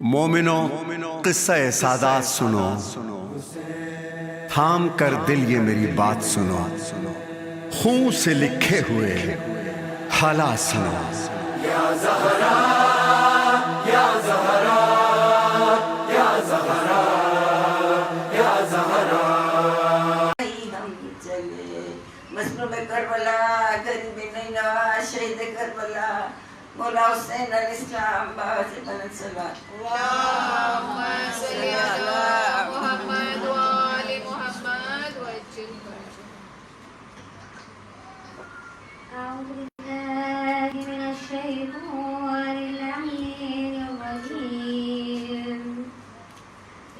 مومنوں قصہ سادات سنو، تھام کر دل یہ میری بات سنو، خون سے لکھے ہوئے حالات سنو۔ یا زہرا یا زہرا یا زہرا یا زہرا۔ ہم چلے مظلوم کربلا، غریب نینا، شہید کربلا، مولا حسین علیہ السلام باز بلند صلوات۔ اللهم صل على محمد وآل محمد وعجل فرجه۔ أعوذ بالله من الشيطان اللعين الرجيم.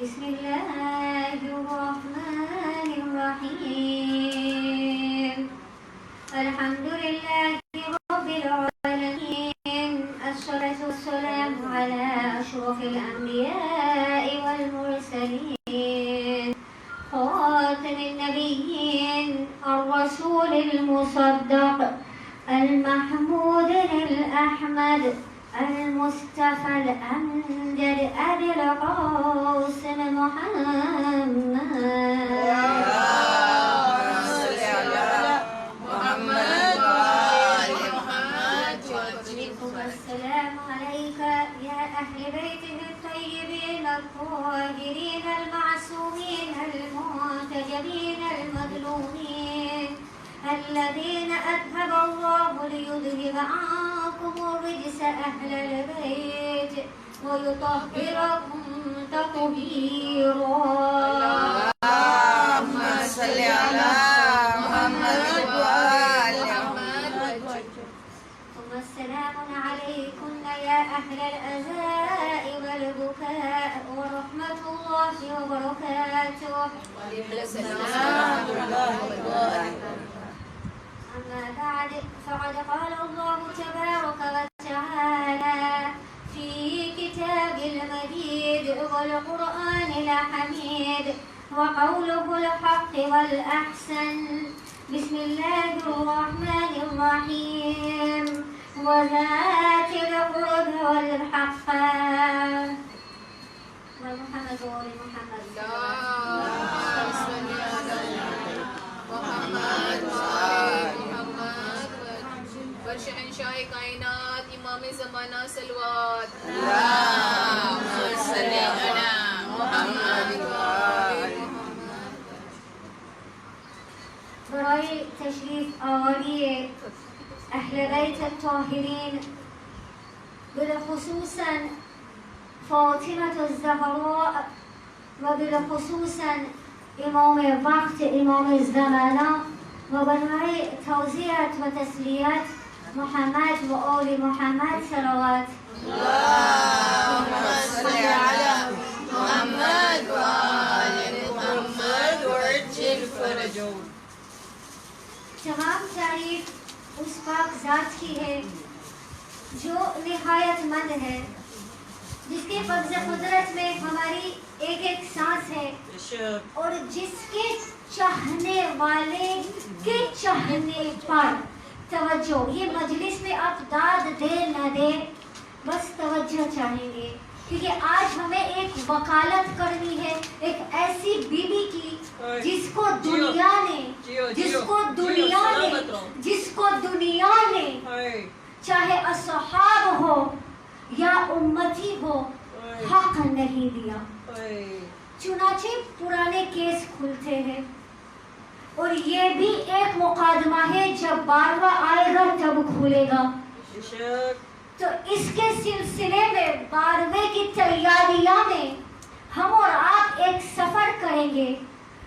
بسم الله الرحمن الرحيم. الحمد لله رب العالمين، الصلاة والسلام على أشرف الأنبياء والمرسلين، خاتم النبيين، الرسول المصدق، المحمود الأحمد، المصطفى الأمجد، أبي القاسم محمد. السلام عليك يا أهل بيته الطيبين الطاهرين المعصومين المنتجبين المظلومين، الذين أذهب الله ليذهب عنكم الرجس أهل البيت ويطهركم تطهيرا. اللهم صل على محمد وآل محمد وعجل۔ ثم السلام عليكم يا أهل الأزاء والبكاء ورحمة الله وبركاته. وعليكم السلام ورحمة الله وبركاته۔ أما بعد، فقد قال الله تبارك وتعالى في كتاب المجيد والقرآن الحميد وقوله الحق والأحسن. بسم الله الرحمن الرحيم. وذات القرب والحقا ومحمد وآل محمد. اللهم صل على محمد وآل محمد وعجل فرش انشاء کائنات امام زمانہ صلوات۔ اللهم صل على محمد وآل محمد۔ برای تشریف آوری اہل بیت الطاهرین، بالخصوصا فاطمة الزهراء و بالخصوصا امام وقت، امام الزمانہ، و برای توزیعت و تسلیت محمد و آل محمد صلوات. اللهم صل على محمد وآل محمد وعجل فرجه۔ تمام تعریف اس پاک ذات کی ہے جو نہایت مند ہے، جس کے قبضہ قدرت میں ہماری ایک ایک سانس ہے، اور جس کے چاہنے والے کے چاہنے پر توجہ، یہ مجلس میں آپ داد دے نہ دے، بس توجہ چاہیں گے، کیونکہ آج ہمیں ایک وکالت کرنی ہے ایک ایسی بیوی کی جس کو دنیا نے چاہے اصحاب ہو یا امتی ہو حق نہیں دیا۔ چنانچہ پرانے کیس کھلتے ہیں، اور یہ بھی ایک مقدمہ ہے، جب 12واں آئے گا تب کھلے گا۔ تو اس کے سلسلے میں 12ویں کی تیاریاں میں ہم اور آپ ایک سفر کریں گے،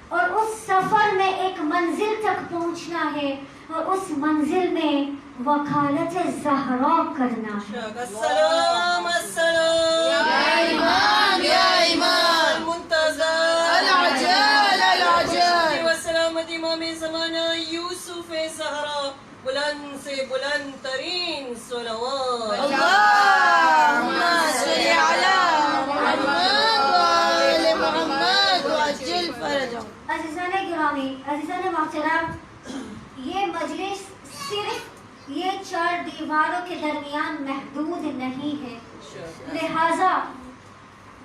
اور اس سفر میں ایک منزل تک پہنچنا ہے، اور اس منزل میں وکالت زہرا کرنا ہے۔ السلام السلام یا امام یا امام المنتظر العجل العجل۔ وسلامت امام زمانہ یوسف زہرا، بلند سے بلند ترین صلوات۔ اللهم صل على محمد وآل محمد وعجل فرجه۔ عزیزان گرامی، عزیزان محترم، یہ مجلس صرف یہ 4 دیواروں کے درمیان محدود نہیں ہے، لہذا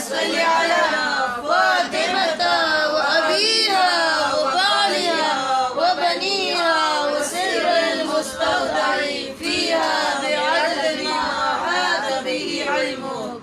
صل على فاطمة وأبيها وبعلها وبنيها وسر المستودع فيها بعدد ما أحاط به علمك.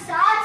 7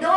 2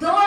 2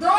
2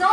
2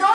2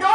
2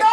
2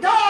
2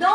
2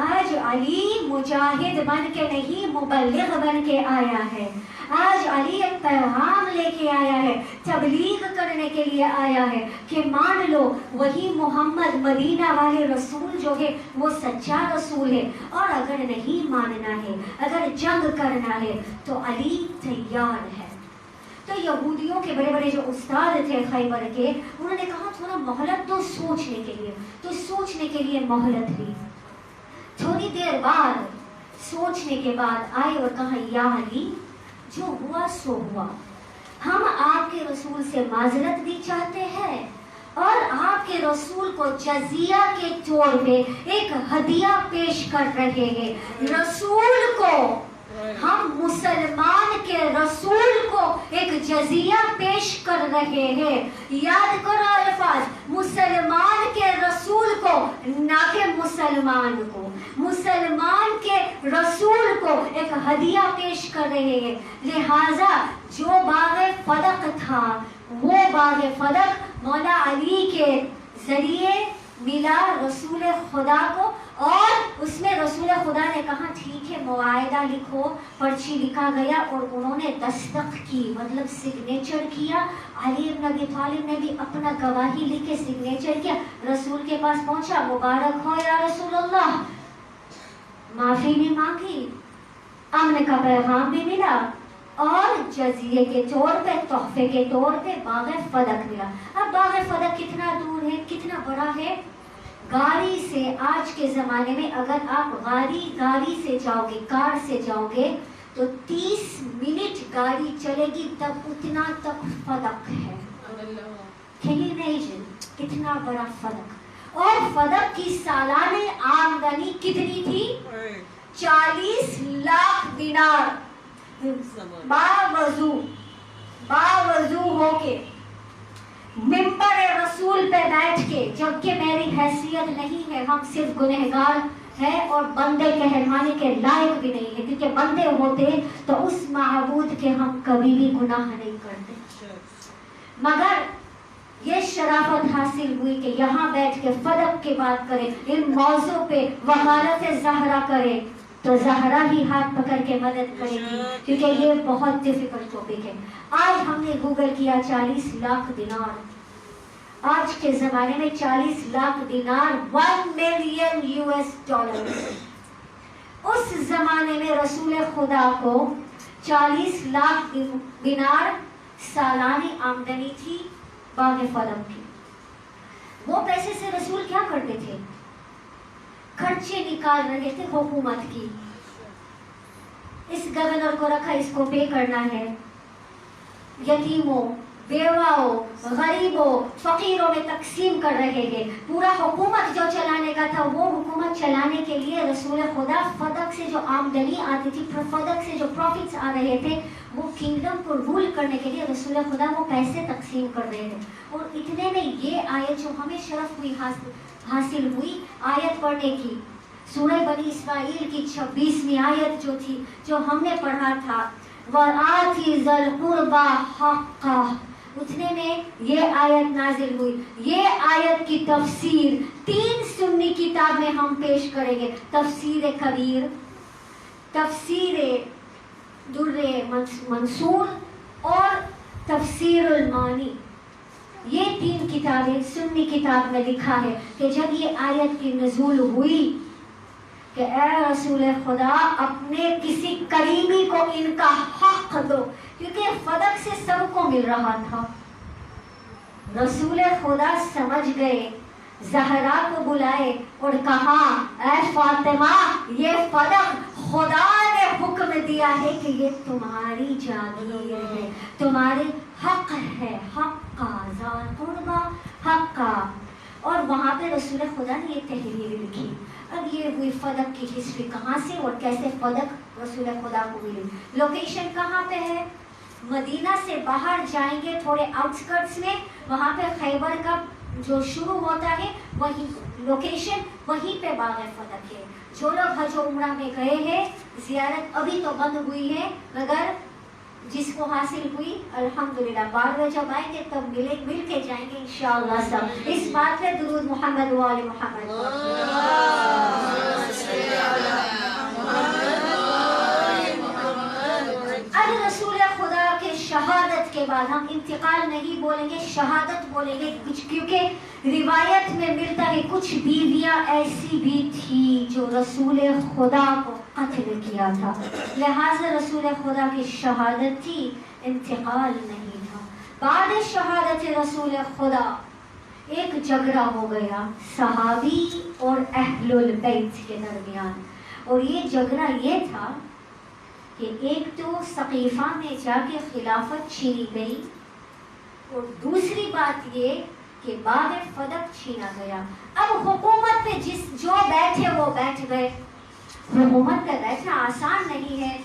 آج علی مجاہد بن کے نہیں مبلغ بن کے آیا ہے. آج علی ایک پیغام لے کے آیا ہے, تبلیغ کرنے کے لیے آیا ہے کہ مان لو وہی محمد مدینہ والے رسول جو ہے وہ سچا رسول ہے, اور اگر نہیں ماننا ہے, اگر جنگ کرنا ہے تو علی تیار ہے. تو یہودیوں کے بڑے بڑے جو استاد تھے خیبر کے, انہوں نے کہا تھوڑا مہلت تو سوچنے کے لیے, تو سوچنے کے لیے مہلت لی. تھوڑی دیر بعد سوچنے کے بعد آئے اور کہا یا علی جو ہوا سو ہوا, ہم آپ کے رسول سے معذرت بھی چاہتے ہیں اور آپ کے رسول کو جزیہ کے طور پہ ایک ہدیہ پیش کر رہے ہیں. رسول کو, ہم مسلمان کے رسول کو ایک جزیہ پیش کر رہے ہیں. یاد کرو الفاظ, مسلمان کے رسول کو, نہ کہ مسلمان کو, مسلمان کے رسول کو ایک ہدیہ پیش کر رہے ہیں. لہذا جو باغ فدق تھا وہ باغ فدق مولا علی کے ذریعے ملا رسول خدا کو, اور اس میں رسول خدا نے کہا ٹھیک ہے معاہدہ لکھو. پرچی لکھا گیا اور انہوں نے دستخط کی, مطلب سگنیچر کیا. علی بن ابی طالب نے بھی اپنا گواہی لکھ کے سگنیچر کیا. رسول کے پاس پہنچا, مبارک ہو یا رسول اللہ, معافی بھی مانگی, امن کا پیغام بھی ملا, اور جزیے کے طور پہ, تحفے کے طور پہ باغ فدق ملا. اب باغ فدق کتنا دور ہے, کتنا بڑا ہے؟ گاڑی سے آج کے زمانے میں اگر آپ گاڑی سے جاؤ گے, کار سے جاؤ گے تو 30 منٹ گاڑی چلے گی, تب اتنا تک فدق ہے. Can you imagine کتنا بڑا فدق؟ اور فدق کی سالانہ آمدنی کتنی تھی؟ 40 لاکھ دینار. باوضو ہو کے ممبر رسول پہ بیٹھ کے, جبکہ میری حیثیت نہیں ہے, ہم صرف گنہگار ہیں اور بندے کہلوانے کے لائق بھی نہیں ہے, کیونکہ بندے ہوتے تو اس معبود کے ہم کبھی بھی گناہ نہیں کرتے. مگر یہ شرافت حاصل ہوئی کہ یہاں بیٹھ کے فدق کی بات کریں, ان موضوع پہ وکالت زہرا کرے تو زہرا ہی ہاتھ پکڑ کے مدد کرے گی, کیونکہ یہ بہت ڈیفیکلٹ ٹاپک ہے. آج ہم نے گوگل کیا 40 لاکھ دینار. آج کے زمانے میں 40 لاکھ دینار $1 ملین US. اس زمانے میں رسول خدا کو 40 لاکھ دینار سالانہ آمدنی تھی باغ فدق کی. وہ پیسے سے رسول کیا کرتے تھے؟ خرچے نکال رہے تھے حکومت کی. اس گورنر کو رکھا, اس کو پے کرنا ہے, یتیموں, بیواؤں, غریبوں, فقیروں میں تقسیم کر رہے ہیں. پورا حکومت جو چلانے کا تھا, وہ حکومت چلانے کے لیے رسول خدا فدق سے جو آمدنی آتی تھی, فدق سے جو پروفٹس آ رہے تھے, وہ کنگڈم کو رول کرنے کے لیے رسول خدا وہ پیسے تقسیم کر رہے تھے. اور اتنے میں یہ آیت جو ہمیں شرف ہوئی حاصل ہوئی آیت پڑھنے کی, سورہ بنی اسرائیل کی 26ویں آیت جو تھی, جو ہم نے پڑھا تھا, وَآتِ ذَا الْقُرْبَى حَقَّهُ, اتنے میں یہ آیت نازل ہوئی. یہ آیت کی تفسیر 3 سنی کتاب میں ہم پیش کریں گے. تفسیر کبیر, تفسیر در منصور اور تفسیر المانی. یہ 3 کتابیں سنی کتاب میں لکھا ہے کہ جب یہ آیت کی نزول ہوئی کہ اے رسول خدا اپنے کسی قریبی کو ان کا حق دو, کیونکہ فدق سے سب کو مل رہا تھا. رسول خدا سمجھ گئے, زہرا کو بلائے اور کہا اے فاطمہ یہ فدق خدا نے حکم دیا ہے کہ یہ تمہاری جاگیر ہے, تمہارے حق ہے, حق کا ذال قربا حق کا. اور وہاں پہ رسول خدا نے یہ تحریر لکھی. اب یہ ہوئی فدق کی ہسٹری, کہاں سے اور کیسے فدق رسول خدا کو ملی. لوکیشن کہاں پہ ہے؟ مدینہ سے باہر جائیں گے تھوڑے آؤٹسکرٹس میں, وہاں پہ خیبر کا جو شروع ہوتا ہے وہی لوکیشن, وہیں پہ باغ فدق ہے. جو لوگ حج و عمرہ میں گئے ہیں, زیارت ابھی تو بند ہوئی ہے, مگر جس کو حاصل ہوئی الحمدللہ, بعد میں جب آئیں گے تب مل کے جائیں گے انشاءاللہ سب. اس بات پہ درود محمد و آل محمد. کے بعد ہم انتقال نہیں بولیں گے، شہادت بولیں گے، کیونکہ روایت میں ملتا ہے کچھ بیویاں ایسی بھی تھی جو رسول خدا کو قتل کیا تھا، لہذا رسول خدا کی شہادت تھی، انتقال نہیں تھا۔ بعد شہادت رسول خدا ایک جھگڑا ہو گیا صحابی اور اہل البیت کے درمیان، اور یہ جھگڑا یہ تھا کہ ایک تو ثقیفہ میں جا کے خلافت چھینی گئی، اور دوسری بات یہ کہ باغ فدق چھینا گیا۔ اب حکومت پہ جو بیٹھے وہ بیٹھ گئے، حکومت پہ بیٹھنا آسان نہیں ہے۔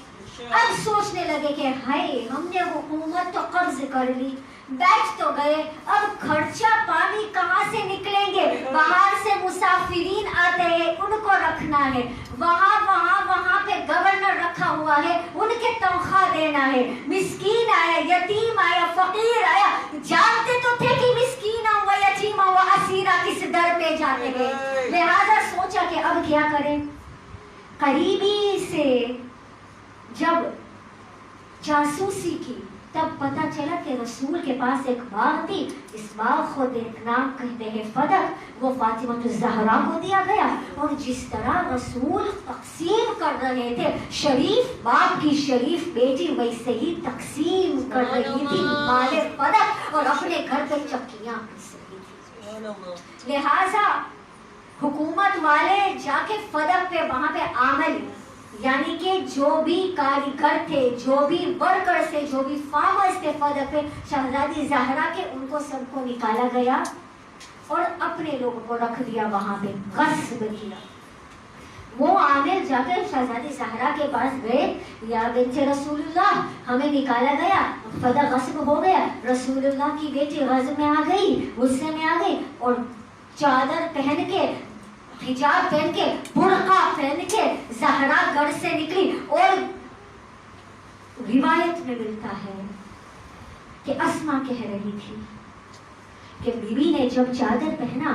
اب سوچنے لگے کہ ہائے ہم نے حکومت تو قبض کر لی، بیٹھ تو گئے، اب خرچہ پانی کہاں سے نکلیں گے؟ باہر سے مسافرین آتے ہیں، ان کو رکھنا ہے، وہاں پہ گورنر رکھا ہوا ہے، ان کے تنخواہ دینا ہے، مسکین آیا، یتیم آیا، فقیر آیا، جانتے تو تھے کہ مسکینہ و یتیمہ و اسیرہ کس در پہ جاتے ہیں، لہذا سوچا کہ اب کیا کریں۔ قریبی سے جب جاسوسی کی تب پتہ چلا کہ رسول کے پاس ایک باغ تھی، اس باغ کو نام کہتے ہیں فدق، وہ فاطمہ الزہرا کو دیا گیا، اور جس طرح رسول تقسیم کر رہے تھے شریف باپ کی شریف بیٹی ویسے ہی تقسیم کر رہی تھی مال فدق، اور اپنے گھر پہ چکیاں پیس رہی تھی۔ لہذا حکومت والے جا کے فدق پہ وہاں پہ عامل، یعنی کہ جو بھی کاریگر تھے، جو بھی ورکرز تھے، جو بھی فارمرز تھے فدق پہ، شہزادی زہرا کے ان کو سب کو نکالا گیا اور اپنے لوگوں کو رکھ دیا، وہاں پہ غصب کیا۔ وہ عامل جا کے شہزادی زہرا کے پاس گئے، یا بنت رسول اللہ ہمیں نکالا گیا، فدق غصب ہو گیا، رسول اللہ کی بیٹی غضب میں آ گئی، غصے میں آ گئی، اور چادر پہن کے، حجاب پہن کے، برقع پہن کے زہرا گھر سے نکلی، اور روایت میں ملتا ہے کہ اسما کہہ رہی تھی کہ بیوی نے جب چادر پہنا،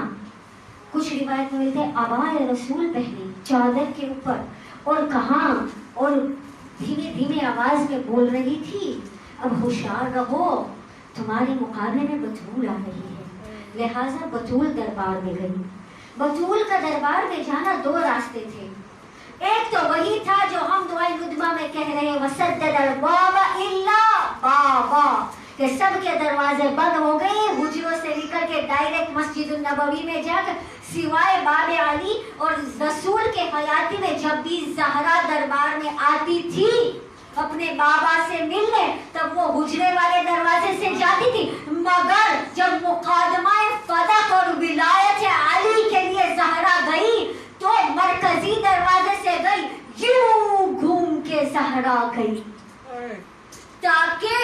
کچھ روایت میں ملتا ہے آبائے رسول پہنی چادر کے اوپر، اور کہاں، اور دھیمے دھیمے آواز میں بول رہی تھی اب ہوشیار رہو، تمہارے مقابلے میں بتول آ رہی ہے۔ لہٰذا بتول دربار میں گئی۔ بتول کا دربار میں جانا دو راستے تھے، ایک تو وہی تھا جو ہم دعائے ندبہ میں کہہ رہے ہیں وَسَدَّدَ الْبَابَ إِلَّا بَابًا، کہ سب کے دروازے بند ہو گئے، حجروں سے نکل کے ڈائریکٹ مسجد النبوی میں جا کر، سوائے باب علی، اور رسول کے حیاتی میں جب بھی زہرا دربار میں آتی تھی اپنے بابا سے ملنے تب وہ حجرے والے دروازے سے جاتی تھی، مگر جب مقادمہ فدق اور ولایت علی کے لیے زہرا گئی تو مرکزی دروازے سے گئی، یوں گھوم کے زہرا گئی، تاکہ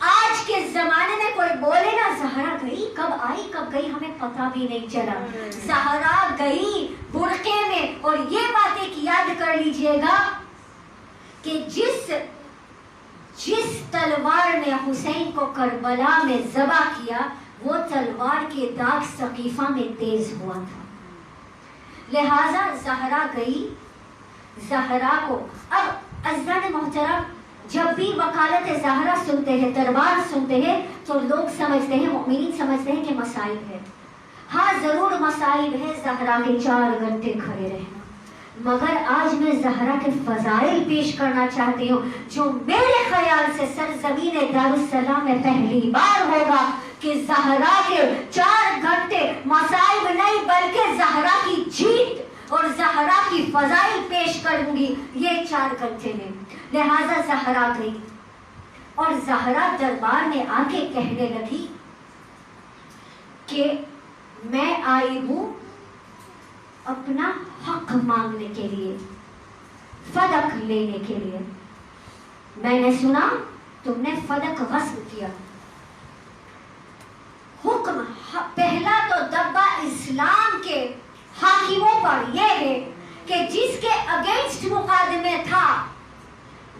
آج کے زمانے میں کوئی بولے نا زہرا گئی، کب آئی کب گئی ہمیں پتہ بھی نہیں چلا، زہرا گئی برقعے میں۔ اور یہ بات ایک یاد کر لیجئے گا کہ جس تلوار نے حسین کو کربلا میں ذبح کیا، وہ تلوار کے داغ ثقیفہ میں تیز ہوا تھا، لہذا زہرا گئی، زہرا کو۔ اب عزیزان محترم، جب بھی وکالت زہرا سنتے ہیں، دربار سنتے ہیں، تو لوگ سمجھتے ہیں، مؤمنین سمجھتے ہیں کہ مصائب ہے۔ ہاں ضرور مصائب ہے زہرا کے 4 گھنٹے کھڑے رہنا، مگر آج میں زہرا کے فضائل پیش کرنا چاہتی ہوں، جو میرے خیال سے سرزمین دارالسلام میں پہلی بار ہوگا کہ زہرا کے 4 گھنٹے مصائب نہیں بلکہ زہرا کی جیت اور زہرا کی فضائل پیش کروں گی یہ 4 گھنٹے میں۔ لہذا زہرا گئی، اور زہرا دربار میں آ کے کہنے لگی کہ میں آئی ہوں اپنا حق مانگنے کے لیے، فدق لینے کے لیے۔ میں نے سنا تم نے فدق غصب کیا، حکم پہلا تو دبا اسلام کے حاکموں پر یہ ہے کہ جس کے اگینسٹ مقدمے تھا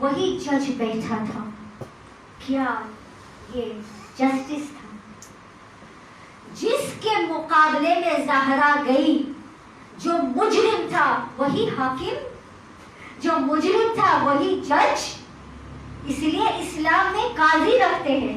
وہی جج بیٹھا تھا۔ کیا یہ جسٹس تھا؟ جس کے مقابلے میں زہرا گئی، جو مجرم تھا وہی حاکم، جو مجرم تھا وہی جج۔ اس لیے اسلام میں قاضی رکھتے ہیں،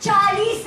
40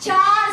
4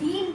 3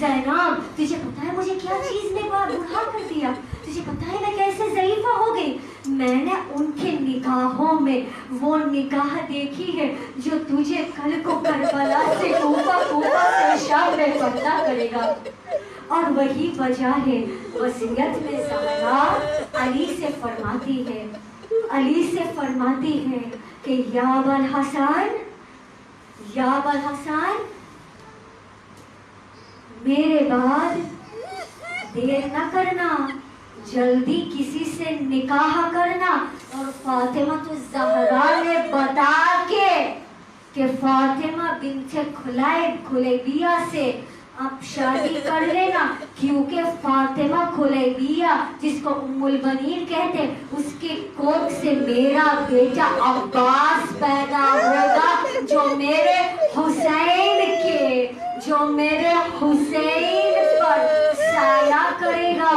زینب تجھے پتا ہے مجھے کیا چیز نے بوڑھا کر دیا؟ تجھے پتا ہے میں کیسے ضعیفہ ہو گئی؟ میں نے ان کے نگاہوں میں وہ نگاہ دیکھی ہے جو تجھے کل کو کربلا سے کوفہ سے شام میں پردہ کرے گا. اور وہی وجہ ہے وصیت میں زہرا علی سے فرماتی ہے کہ یا ابوالحسن میرے بعد دیر نہ کرنا، جلدی کسی سے نکاح کرنا. اور فاطمہ تو زہرا نے بتا کے کہ فاطمہ بنت کلیبیہ سے آپ شادی کر لینا، کیونکہ فاطمہ کلیبیہ جس کو ام البنین کہتے اس کی کوکھ سے میرا بیٹا عباس پیدا ہوگا جو میرے حسین پر سایہ کرے گا.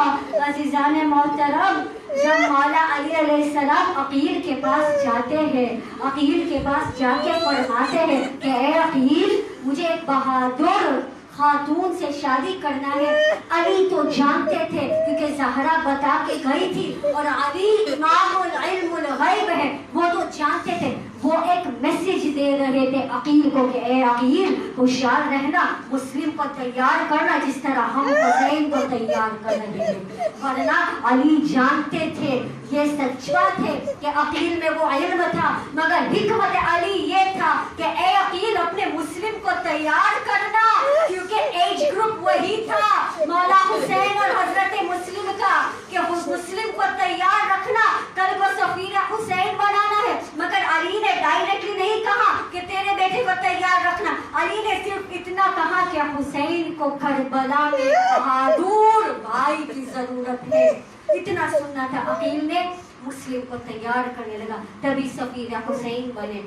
عزیزان محترم، جب مولا علی علیہ السلام عقیل کے پاس جاتے ہیں، عقیل کے پاس جا کے فرماتے ہیں کہ اے عقیل مجھے ایک بہادر خاتون سے شادی کرنا ہے. علی تو جانتے تھے کیونکہ زہرا بتا کے گئی تھی، اور علی امام العلم الغیب ہے، وہ تو جانتے تھے. وہ ایک میسج دے رہے تھے عقیل کو کہ اے عقیل ہوشیار رہنا، مسلم کو تیار کرنا جس طرح ہم حسین کو تیار کر رہے ہیں. ورنہ علی جانتے تھے، یہ سچ بات ہے کہ عقیل میں وہ علم تھا، مگر حکمت علی یہ تھا کہ اے عقیل اپنے مسلم کو تیار کرنا، کیونکہ ایج گروپ وہی تھا مولا حسین اور حضرت مسلم کا کہ مسلم کو تیار رکھنا، کل کو سفیر حسین بنانا ہے. مگر علی نے ڈائریکٹلی نہیں کہا کہ تیرے بیٹے کو تیار رکھنا، علی نے صرف اتنا کہا کہ حسین کو کربلا میں بہادر بھائی کی ضرورت ہے. اتنا سننا تھا. عقیل نے مسلم کو تیار کرنے لگا، تبھی سفیر حسین بنے.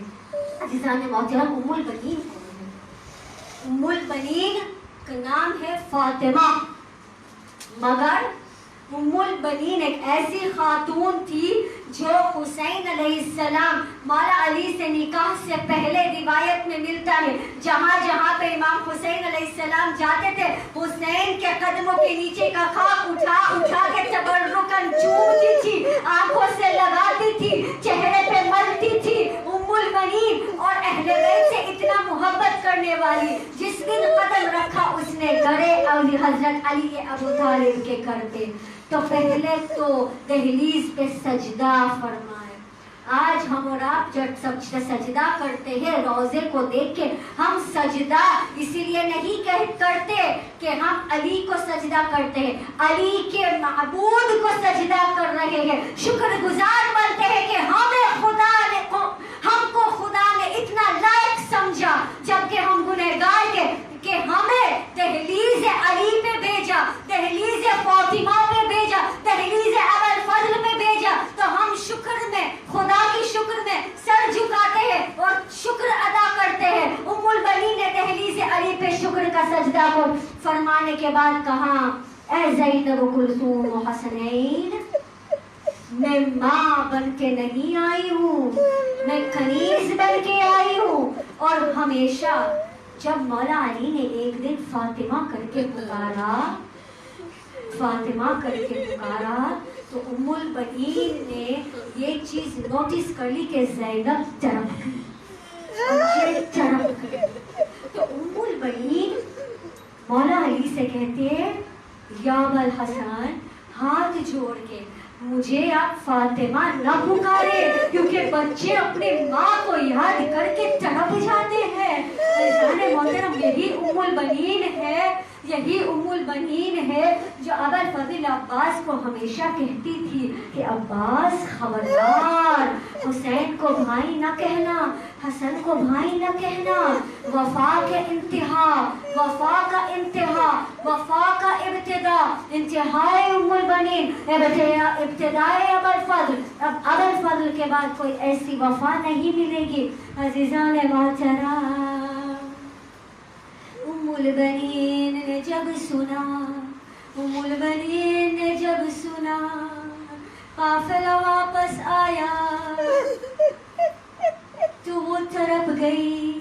عزیزان محترم، ام البنین کون ہے؟ ام البنین کا نام ہے فاطمہ، مگر ام البنین ایک ایسی خاتون تھی جو حسین علیہ السلام مولا علی سے نکاح سے پہلے روایت میں ملتا ہے جہاں جہاں پہ امام حسین علیہ السلام جاتے تھے حسین کے قدموں کے نیچے کا خاک اٹھا کے تبرکاً چومتی تھی، آنکھوں سے لگاتی تھی، چہرے پہ ملتی تھی. ام البنین اور اہل بیت سے اتنا محبت کرنے والی، جس دن قدم رکھا اس نے گھرے حضرت علی ابو طالب کے گھر پہ، تو پہلے تو دہلیز پہ سجدہ فرمائے. آج ہم اور آپ جب سجدہ کرتے ہیں روزے کو دیکھ کے، ہم سجدہ اسی لیے نہیں کرتے کہ ہم علی کو سجدہ کرتے ہیں، علی کے معبود کو سجدہ کر رہے ہیں، شکر گزار بنتے ہیں کہ ہم کو خدا نے اتنا لائق سمجھا جبکہ ہم گنہگار تھے کہ ہمیں دہلیز علی پہ بھیجا، دہلیز فاطمہ پہ بھیجا، دہلیز ابوالفضل پہ بھیجا. تو ہم شکر میں، خدا کی شکر میں سر جھکاتے ہیں اور شکر ادا کرتے ہیں. ام البنین نے دہلیز علی پہ شکر کا سجدہ کو فرمانے کے بعد کہا اے زینب و کلثوم و حسنین، میں ماں بن کے نہیں آئی ہوں، میں کنیز بن کے آئی ہوں. اور ہمیشہ جب مولا علی نے ایک دن فاطمہ کر کے پکارا تو ام البنین نے یہ چیز نوٹس کر لی کہ زینب تڑپ گئی. تو ام البنین مولا علی سے کہتے ہیں یا ابوالحسن، ہاتھ جوڑ کے مجھے آپ فاطمہ نہ پکارے، کیونکہ بچے اپنی ماں کو یاد کر کے تڑپ جاتے ہیں. محترم، یہی ام البنین ہے جو ابوالفضل عباس کو ہمیشہ کہتی تھی کہ عباس خبردار، حسین کو بھائی نہ کہنا، حسن کو بھائی نہ کہنا. وفا کا ابتدا، انتہائے ام البنین، ابتدائے ابوالفضل. اب ابوالفضل کے بعد کوئی ایسی وفا نہیں ملے گی. عزیزان محترم، ام البنین نے جب سنا قافلہ واپس آیا تو وہ تڑپ گئی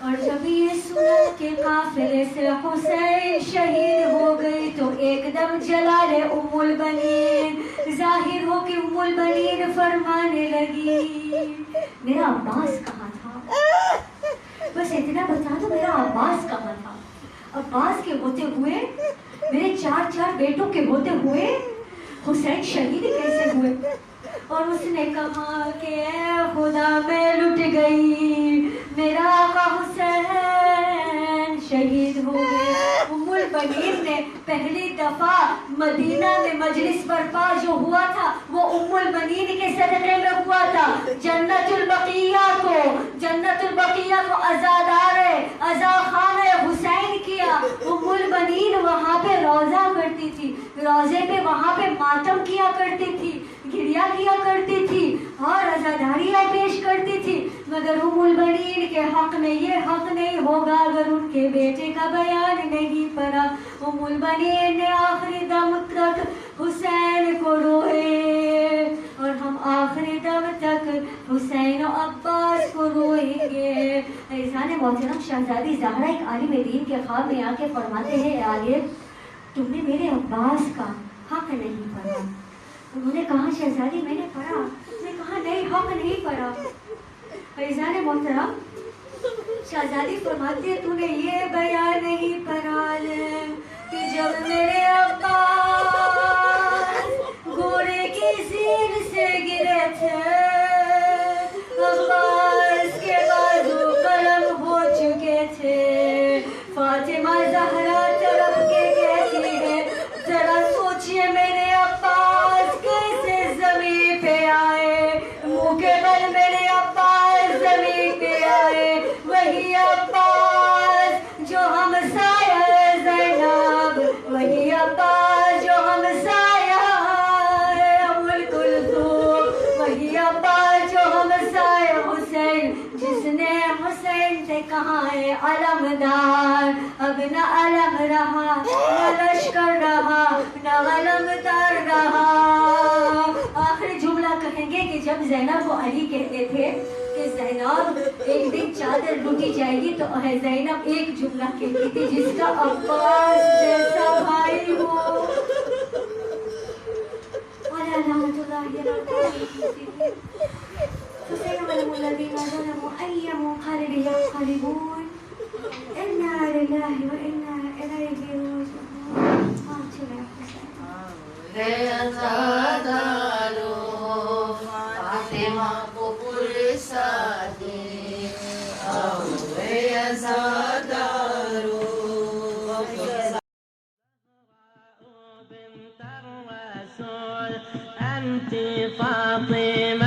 اور اور جب یہ سنا کہ قافلے سے حسین شہید ہو گئے تو ایک دم جلال ام البنین ظاہر ہو کہ ام البنین فرمانے لگی میرا عباس کہاں تھا؟ بس اتنا بتا دو میرا عباس کہاں تھا؟ عباس کے ہوتے ہوئے میرے 4 بیٹوں کے ہوتے ہوئے حسین شہید کیسے ہوئے؟ اور اس نے کہا کہ اے خدا میں لٹ گئی، میرا آقا حسین شہید ہو گئے۔ ام البنین نے پہلی دفعہ مدینہ میں مجلس برپا جو ہوا تھا وہ ام البنین کے صدقے میں ہوا تھا۔ جنت البقیہ کو عزا خانہ حسین کیا۔ ام البنین وہاں پہ روزہ کرتی تھی، روزے پہ وہاں پہ ماتم کیا کرتی تھی، گریا کیا کرتی تھی اور عزاداریاں پیش کرتی تھی، مگر ام البنین کے حق میں یہ حق نہیں ہوگا اگر ان کے بیٹے کا بیان نہیں پڑا۔ ام البنین نے آخری دم تک حسین کو روئے اور ہم آخری دم تک حسین و عباس کو روئیں گے۔ عزیزان محترم، شہزادی زہرا ایک عالم دین کے خواب میں آ کے فرماتے ہیں اے عالم تم نے میرے عباس کا حق نہیں پڑھا۔ انہوں نے کہا شہزادی میں نے پڑھا، اس نے کہا نہیں حق نہیں پڑھا۔ عزیزان محترم، شہزادی فرماتی ہے تو نے یہ بیان نہیں پڑھا کہ جب میرے عباس گھوڑے کی زیر سے گرے تھے، عباس کے بازو قلم ہو چکے تھے، فاطمہ زہرا طرف کے کہتی ہے ذرا سوچئے میرے عباس کیسے زمین پہ آئے، منہ کے بل میرے عباس زمین پہ آئے، وہی عباس جو ہمسایہ زینب، وہی عباس جو ہمسایہ ام کلثوم، وہی عباس جو ہمسایہ حسین، جس نے حسین سے کہا ہے علمدار، اب نہ علم رہا نہ لشکر رہا نہ علمدار رہا۔ آخری جملہ کہیں گے کہ جب زینب کو علی کہتے تھے کہ زینب ایک دن چادر لوٹی جائے گی تو زینب ایک جملہ کہتی تھی جس کا عباس جیسا بھائی ہو۔ رحمۃ اللہ علیہ فسيعلم الذين ظلموا أي منقلب ينقلبون إنا لله وإنا إليه راجعون۔ فاطمہ کو پرسادے أنت فاطمة